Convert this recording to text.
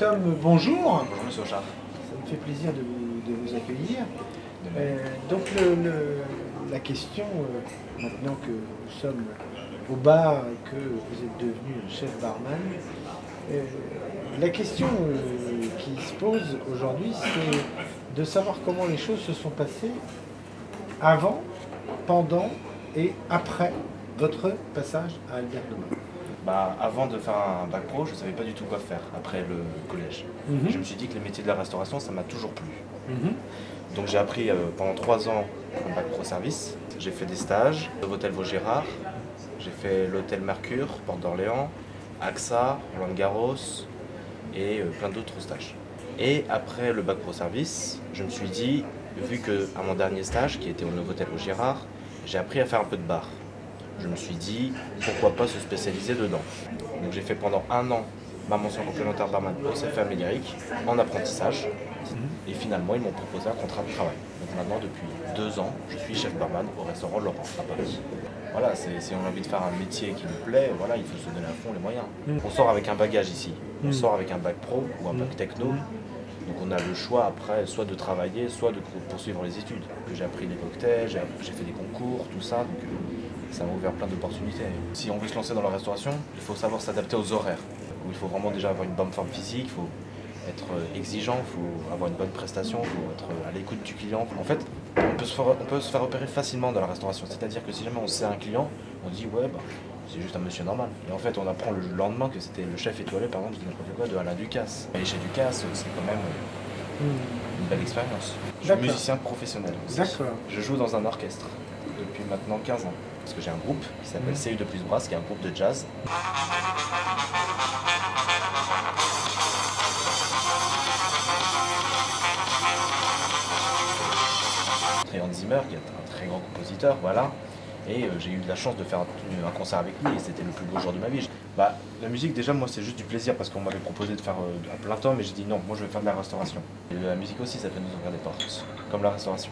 Tom, bonjour. Bonjour Monsieur Ochard. Ça me fait plaisir de vous accueillir. Donc la question, maintenant que nous sommes au bar et que vous êtes devenu chef barman, la question qui se pose aujourd'hui, c'est de savoir comment les choses se sont passées avant, pendant et après votre passage à Albert Domain. Avant de faire un bac pro, je ne savais pas du tout quoi faire après le collège. Je me suis dit que les métiers de la restauration, ça m'a toujours plu. Donc j'ai appris pendant 3 ans un bac pro service. J'ai fait des stages au Hôtel Vaugirard, j'ai fait l'Hôtel Mercure, Porte d'Orléans, AXA, Roland Garros et plein d'autres stages. Et après le bac pro service, je me suis dit, vu qu'à mon dernier stage, qui était au Novotel Vaugirard, j'ai appris à faire un peu de bar. Je me suis dit, pourquoi pas se spécialiser dedans. Donc j'ai fait pendant 1 an ma mention complémentaire barman au CFA Médéric en apprentissage. Et finalement, ils m'ont proposé un contrat de travail. Donc maintenant, depuis 2 ans, je suis chef barman au restaurant Laurent à Paris. Voilà, si on a envie de faire un métier qui nous plaît, voilà, il faut se donner à fond les moyens. On sort avec un bagage ici. On sort avec un bac pro ou un bac techno. Donc on a le choix après, soit de travailler, soit de poursuivre les études. J'ai appris les cocktails, j'ai fait des concours, tout ça. Donc ça m'a ouvert plein d'opportunités. Si on veut se lancer dans la restauration, il faut savoir s'adapter aux horaires. Il faut vraiment déjà avoir une bonne forme physique, il faut être exigeant, il faut avoir une bonne prestation, il faut être à l'écoute du client. En fait, on peut se faire repérer facilement dans la restauration. C'est-à-dire que si jamais on sait un client, on dit ouais, c'est juste un monsieur normal. Et en fait, on apprend le lendemain que c'était le chef étoilé, par exemple, je dis n'importe quoi, de Alain Ducasse. Et chez Ducasse, c'est quand même une belle expérience. Je suis musicien professionnel aussi. Je joue dans un orchestre depuis maintenant 15 ans. Parce que j'ai un groupe qui s'appelle CU2 plus Brass, qui est un groupe de jazz. Hans Zimmer, qui est un très grand compositeur, voilà. Et j'ai eu de la chance de faire un concert avec lui et c'était le plus beau jour de ma vie. La musique, déjà, moi, c'est juste du plaisir parce qu'on m'avait proposé de faire à plein temps, mais j'ai dit non, moi, je vais faire de la restauration. Et la musique aussi, ça peut nous ouvrir des portes, comme la restauration.